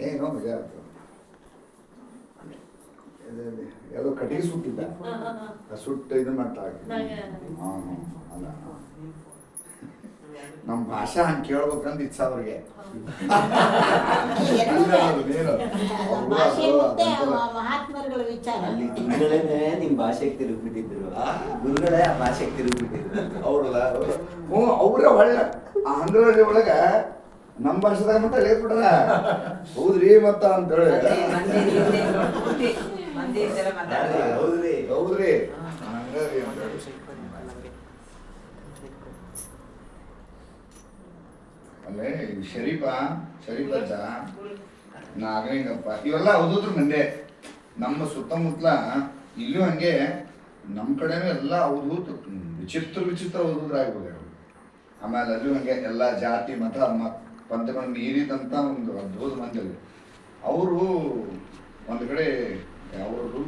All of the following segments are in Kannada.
ಏನೋ ಮಜಾ ಆಯ್ತು. ಯಾವುದೋ ಕಟ್ಟಿಗೆ ಸುಟ್ಟಿದ್ದ ಸುಟ್ಟು ಇದನ್ನ ಮಾಡ್ತಾ ಹಾಂ ಅಲ್ಲ ನಮ್ಮ ಭಾಷಾ ಹಂಗೆ ಕೇಳ್ಬೇಕಂತ ಇಚ್ಛಾ ಅವ್ರಿಗೆ. ಮಹಾತ್ಮರುಗಳ ವಿಚಾರ ಅಲ್ಲಿ ಗುರುಗಳೇ ನಿಮ್ಮ ಭಾಷೆಗೆ ತಿರುಗ್ಬಿಟ್ಟಿದ್ರು, ಗುರುಗಳೇ ಆ ಭಾಷೆಗೆ ತಿರುಗ್ಬಿಟ್ಟಿದ್ರು. ಅವ್ರಲ್ಲ ಹ್ಞೂ ಅವ್ರ ಒಳ್ಳೆ ಆಂಧ್ರದಲ್ಲಿ ಒಳಗ ನಮ್ಮ ಭಾಷೆದಾಗ ಮತ್ತೆ ಹೇಳ್ಬಿಟ್ರ ಹೌದ್ರಿ ಮತ್ತ ಅಂತ ಹೇಳಿ ಹೌದ್ರಿ ಹೌದ್ರಿ ಅಲ್ಲೇ ಶರೀಫಜ್ಜ ನಾಗಲಿಂಗಪ್ಪ ಇವೆಲ್ಲ ಓದಿದ್ರು ಮಂದೆ. ನಮ್ಮ ಸುತ್ತಮುತ್ತಲ ಇಲ್ಲೂ ಹಂಗೆ ನಮ್ಮ ಕಡೆನೂ ಎಲ್ಲ ಓದೋದು ವಿಚಿತ್ರ ಓದೋದ್ರಾಗ್ಬೋದು. ಆಮೇಲೆ ಅಲ್ಲೂ ಹಂಗೆ ಎಲ್ಲ ಜಾತಿ ಮತ ಪಂಥಗಳನ್ನು ಮೀರಿದಂಥ ಒಂದು ಅದ್ಭುತ ಮಂದಿ. ಅವರು ಒಂದು ಕಡೆ ಯಾವ್ದು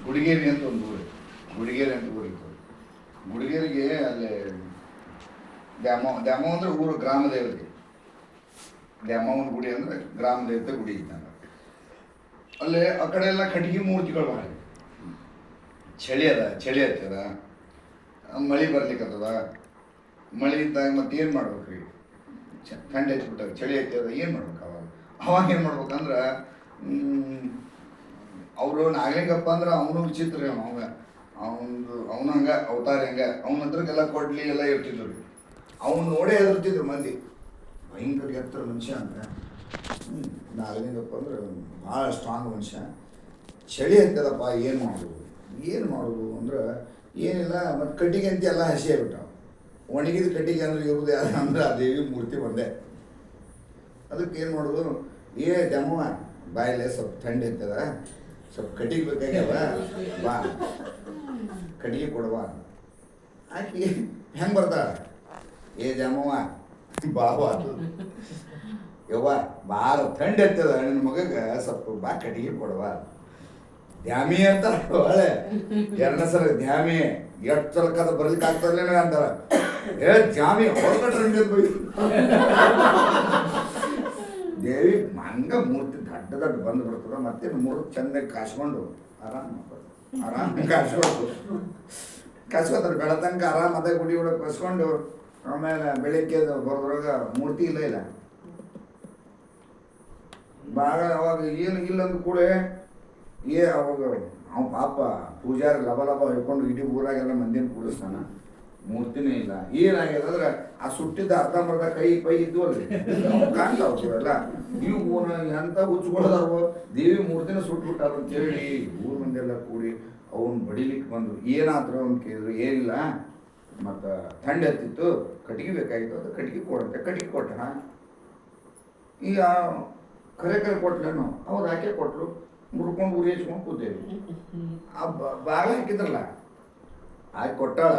ಗುಡಿಗೇರಿ ಅಂತ ಒಂದು ಊರು, ಗುಡಿಗೇರಿ ಅಂತ ಊರಿತ್ತು. ಗುಡಿಗೇರಿಗೆ ಅಲ್ಲಿ ದ್ಯಾಮೋ ಅಂದ್ರೆ ಊರು ಗ್ರಾಮ ದೇವತೆ. ದ್ಯಾಮವ್ವನ ಗುಡಿ ಅಂದ್ರೆ ಗ್ರಾಮ ದೇವತೆ ಗುಡಿ ಇದ್ದಂಗ. ಅಲ್ಲೇ ಆ ಕಡೆ ಎಲ್ಲ ಕಟ್ಟಿಗೆ ಮೂರ್ತಿಗಳು ಮಾಡಿ ಚಳಿ ಹತ್ತದ, ಮಳೆ ಬರ್ಲಿಕ್ಕತ್ತದ. ಮಳೆ ಇದ್ದಾಗ ಮತ್ತೆ ಏನು ಮಾಡ್ಬೇಕ್ರಿ, ಥಂಡಿ ಹಚ್ಬಿಟ್ಟಾಗ ಚಳಿ ಹತ್ತದ, ಏನು ಮಾಡ್ಬೇಕು ಅವಾಗ ಏನು ಮಾಡ್ಬೇಕಂದ್ರೆ ಅವರು ನಾಗಲಿಂಗಪ್ಪ ಅಂದ್ರೆ ಅವನು ವಿಚಿತ್ರ. ಅವನು ಹಂಗೆ ಅವತಾರ ಹೆಂಗೆ ಅವನ ಹತ್ರಕ್ಕೆಲ್ಲ ಕೊಡ್ಲಿ ಎಲ್ಲ ಇರ್ತಿದ್ರು ರೀ. ಅವನು ನೋಡೇ ಹೆದರ್ತಿದ್ರು ಮಂದಿ. ಭಯಂಕರ ಎತ್ತರ ಮನುಷ್ಯ ಅಂದ್ರೆ ನಾಗಲಿಂಗಪ್ಪ ಅಂದ್ರೆ ಭಾಳ ಸ್ಟ್ರಾಂಗ್ ಮನುಷ್ಯ. ಚಳಿ ಹತ್ತದಪ್ಪ ಏನು ಮಾಡೋದು ಅಂದ್ರೆ ಏನಿಲ್ಲ. ಮತ್ತು ಕಟ್ಟಿಗೆ ಅಂತ ಎಲ್ಲ ಹಸಿ ಆಗ್ಬಿಟ್ಟಾವ. ಒಣಗಿದ ಕಟ್ಟಿಗೆ ಅಂದ್ರೆ ಇರೋದು ಯಾರು ಅಂದ್ರೆ ಆ ದೇವಿ ಮೂರ್ತಿ ಒಂದೇ. ಅದಕ್ಕೆ ಏನು ಮಾಡೋದು, ದಮ್ಮವ್ವ ಬಾಯಲ್ಲೇ ಸ್ವಲ್ಪ ಥಂಡಿ ಇರ್ತದ, ಸ್ವಲ್ಪ ಕಟ್ಟಿಗೆ ಬೇಕಾಗ್ಯವ, ಬಾ ಕಟ್ಟಿಗೆ ಕೊಡುವ. ಆಕೆ ಹೆಂಗೆ ಬರ್ತಾಳ, ದಮ್ಮವ್ವ ಬಾವ ಯವ್ವ ಭಾಳ ಥಂಡಿ ಇರ್ತದ, ನನ್ನ ಮಗಗೆ ಸ್ವಲ್ಪ ಬಾ ಕಟ್ಟಿಗೆ ಕೊಡುವ. ದ್ಯಾಮಿ ಅಂತ ಒಳ್ಳೆ ಎರಡನೇ ಸಲ ದ್ಯಾಮಿ ಎಷ್ಟು ಸಲಕ್ಕದ ಬರ್ಲಿಕ್ಕೆ ಆಗ್ತದಲ್ಲ ಅಂತಾರ. ದ್ಯಾಮಿ ಹೊರಗಟ್ರೆ ದೇವಿ ಹಂಗ ಮೂರ್ತಿ ದೊಡ್ಡ ಬಂದು ಬರ್ತದ. ಮತ್ತೆ ಮೂರು ಚಂದಾಗಿ ಕಾಸ್ಕೊಂಡು ಆರಾಮ್ ಕಾಸ್ಕೋತಾರೆ ಬೆಳತನಕ ಆರಾಮ್ ಅದೇ ಗುಡಿ ಒಳಗೆ ಕಸ್ಕೊಂಡು. ಆಮೇಲೆ ಬೆಳಿಗ್ಗೆ ಬರೋದ್ರಾಗ ಮೂರ್ತಿ ಇಲ್ಲ ಭಾಳ ಅವಾಗ ಏನು ಇಲ್ಲ ಅಂದ ಕೂಡ ಅವಾಗ ಅವ ಪಾಪ ಪೂಜಾರಿ ಲಭ ಹಿಡ್ಕೊಂಡು ಇಡೀ ಊರಾಗೆಲ್ಲ ಮಂದಿನ ಕೂಡಿಸ್ತಾನ. ಮೂರ್ತಿನೇ ಇಲ್ಲ. ಏನಾಗ್ಯದಂದ್ರೆ ಆ ಸುಟ್ಟಿದ್ದ ಅರ್ಧಂಬರ್ಧ ಕೈ ಪೈ ಇದ್ವಲ್ರಿ ಕಾಣ್ತಾವೆಲ್ಲ. ಇವು ಎಂತ ಹುಚ್ಕೊಳದಾರು ದೇವಿ ಮೂರ್ತಿನ ಸುಟ್ಬಿಟ್ಟಾರ ಅಂತೇಳಿ ಊರ ಮಂದಿಯೆಲ್ಲ ಕೂಡಿ ಅವನ್ನ ಬಡಿಲಿಕ್ಕೆ ಬಂದರು. ಏನಾದ್ರು ಅಂತ ಕೇಳಿದ್ರು. ಏನಿಲ್ಲ, ಮತ್ತು ಥಂಡಿ ಹತ್ತಿತ್ತು, ಕಟ್ಟಿಗೆ ಬೇಕಾಗಿತ್ತು, ಅದು ಕಟ್ಟಿಗೆ ಕೊಡಂತೆ ಕಟ್ಟಿಗೆ ಕೊಟ್ಟ. ಈಗ ಕರೆ ಕೊಟ್ಲೇನು ಅವ್ರು ಹಾಕೇ ಕೊಟ್ಟರು. ಮುರ್ಕೊಂಡು ಉರಿ ಹಚ್ಕೊಂಡು ಕೂತೇವಿ. ಆ ಬಾಗಿಲು ಹಾಕಿದ್ರಲ್ಲ ಹಾಕಿ ಕೊಟ್ಟಾಳ.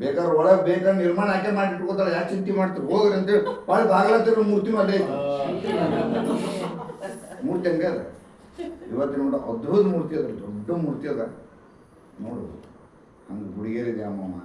ಬೇಕಾದ್ರೆ ಒಳಗೆ ಬೇಕಾದ್ರೆ ನಿರ್ಮಾಣ ಹಾಕಿ ಮಾಡಿ ಇಟ್ಕೋತಾಳೆ. ಯಾಕೆ ಚಿಂತೆ ಮಾಡ್ತೀವಿ ಹೋಗ್ರಿ ಅಂತೇಳಿ ಭಾಳ ಬಾಗಿಲತ್ತಿರೋ ಮೂರ್ತಿ ಅಲ್ಲೇ ಐತಿ. ಮೂರ್ತಿ ಹಂಗೆ ಅದ ಇವತ್ತಿನ ನೋಡ ಅದ್ಭುತ ಮೂರ್ತಿ ಅದ, ದೊಡ್ಡ ಮೂರ್ತಿ ಅದ ನೋಡು. ಹಂಗೆ ಗುಡಿಗೇರಿ ದ್ಯಾಮವ್ವ